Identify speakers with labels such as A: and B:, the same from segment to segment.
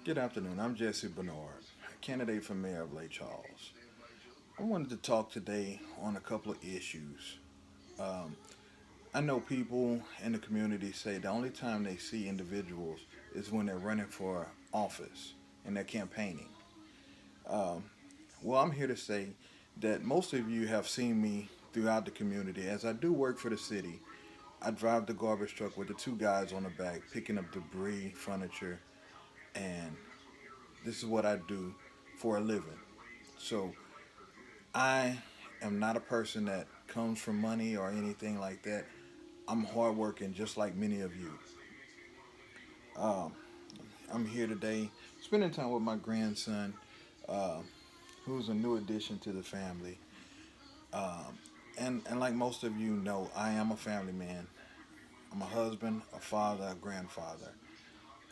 A: Good afternoon. I'm Jesse Bernard, candidate for mayor of Lake Charles. I wanted to talk today on a couple of issues. Um, I know people in the community say the only time they see individuals is when they're running for office and they're campaigning. Um, well, I'm here to say that most of you have seen me throughout the community. As I do work for the city, I drive the garbage truck with the two guys on the back picking up debris, furniture, and this is what I do for a living. So I am not a person that comes from money or anything like that. I'm hardworking just like many of you. Um, I'm here today spending time with my grandson, uh, who's a new addition to the family. Um, and like most of you know, I am a family man. I'm a husband, a father, a grandfather.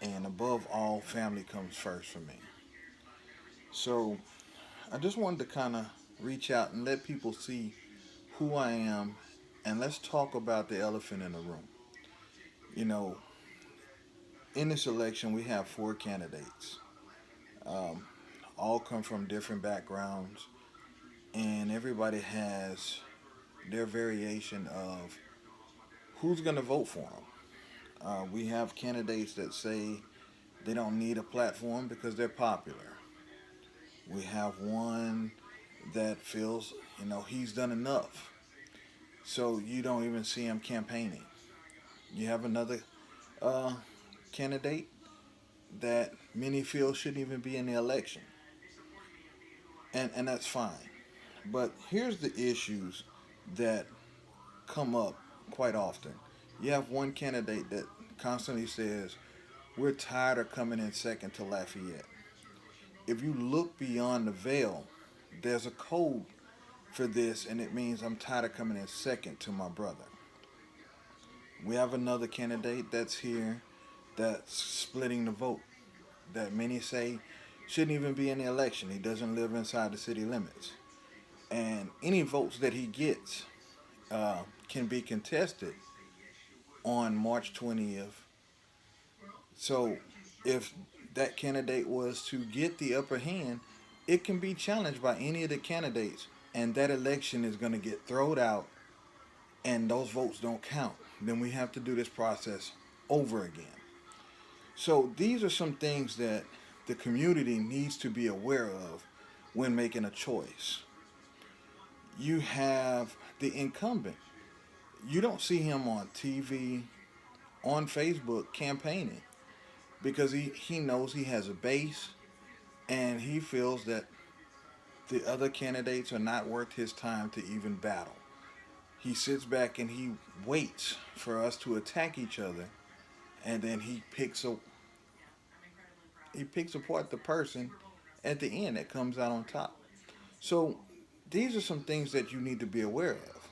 A: And above all, family comes first for me. So I just wanted to kind of reach out and let people see who I am, and let's talk about the elephant in the room. You know, in this election, we have four candidates. Um, all come from different backgrounds, and everybody has their variation of who's going to vote for them. We have candidates that say they don't need a platform because they're popular. We have one that feels, he's done enough, so you don't even see him campaigning. You have another uh, candidate that many feel shouldn't even be in the election, and that's fine. But here's the issues that come up quite often. You have one candidate that constantly says, "We're tired of coming in second to Lafayette." If you look beyond the veil, there's a code for this, and it means I'm tired of coming in second to my brother. We have another candidate that's here that's splitting the vote, that many say shouldn't even be in the election. He doesn't live inside the city limits. And any votes that he gets can be contested on March 20th. So if that candidate was to get the upper hand, it can be challenged by any of the candidates, and that election is going to get thrown out, and those votes don't count. Then we have to do this process over again. So these are some things that the community needs to be aware of when making a choice. You have the incumbent. You don't see him on TV, on Facebook campaigning because he knows he has a base, and he feels that the other candidates are not worth his time to even battle. He sits back and he waits for us to attack each other, and then he picks apart the person at the end that comes out on top. So these are some things that you need to be aware of.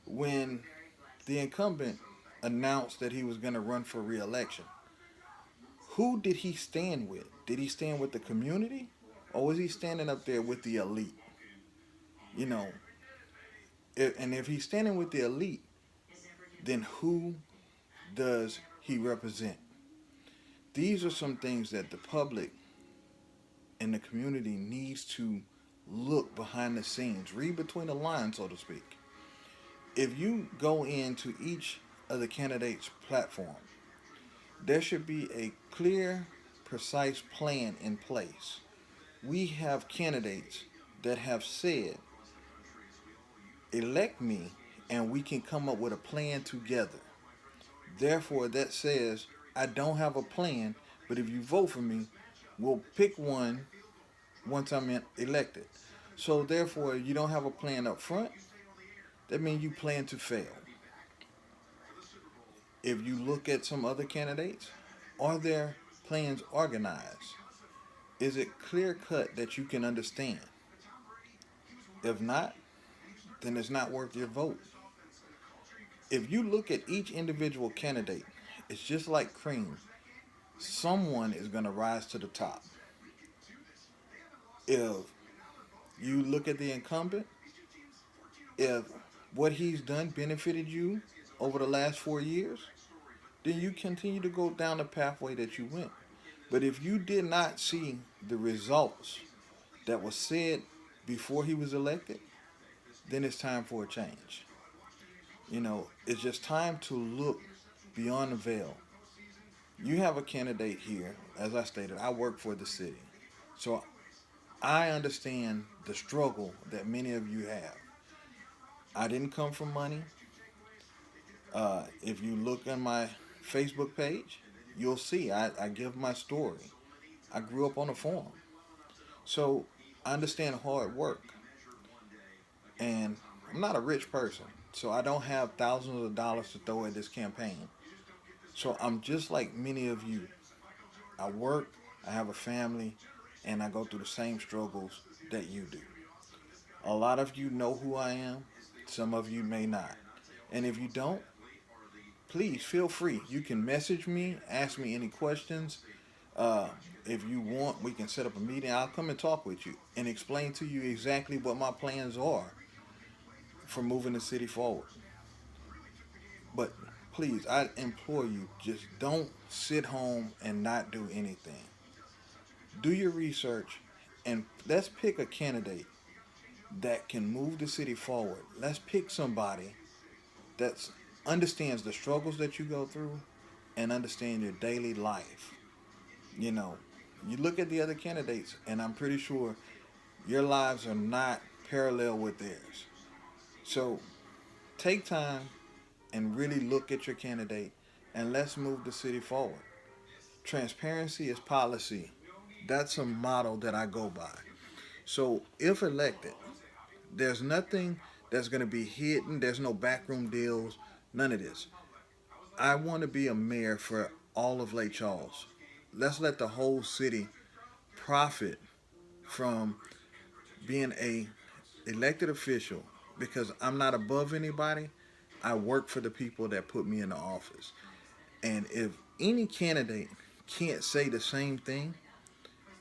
A: When the incumbent announced that he was going to run for re-election, who did he stand with? Did he stand with the community, or was he standing up there with the elite? You know, and if he's standing with the elite, then who does he represent? These are some things that the public and the community needs to look behind the scenes, read between the lines, so to speak. If you go into each of the candidates' platform, there should be a clear, precise plan in place. We have candidates that have said, elect me and we can come up with a plan together. Therefore, that says, I don't have a plan, but if you vote for me, we'll pick one once elected. So, therefore, you don't have a plan up front, that means you plan to fail. If you look at some other candidates, are their plans organized? Is it clear cut that you can understand? If not, then it's not worth your vote. If you look at each individual candidate, it's just like cream. Someone is going to rise to the top. If you look at the incumbent, if what he's done benefited you over the last 4 years, then you continue to go down the pathway that you went. But if you did not see the results that was said before he was elected, then it's time for a change. It's just time to look beyond the veil. You have a candidate here, as I stated, I work for the city. So I understand the struggle that many of you have. I didn't come from money. If you look on my Facebook page, you'll see I give my story. I grew up on a farm. So I understand hard work. And I'm not a rich person. So I don't have thousands of dollars to throw at this campaign. So I'm just like many of you. I work, I have a family, and I go through the same struggles that you do. A lot of you know who I am, some of you may not. And if you don't, please feel free. You can message me, ask me any questions. Uh, if you want, we can set up a meeting. I'll come and talk with you and explain to you exactly what my plans are for moving the city forward. But please, I implore you, just don't sit home and not do anything. Do your research and let's pick a candidate that can move the city forward. Let's pick somebody that understands the struggles that you go through and understand your daily life. You know, you look at the other candidates, and I'm pretty sure your lives are not parallel with theirs. So take time and really look at your candidate and let's move the city forward. Transparency is policy. That's a model that I go by. So if elected, there's nothing that's going to be hidden. There's no backroom deals, none of this. I want to be a mayor for all of Lake Charles. Let's let the whole city profit from being a elected official because I'm not above anybody. I work for the people that put me in the office. And if any candidate can't say the same thing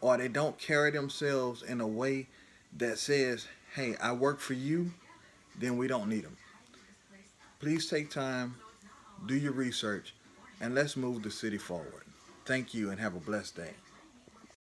A: or they don't carry themselves in a way that says, hey, I work for you, then we don't need them. Please take time, do your research, and let's move the city forward. Thank you and have a blessed day.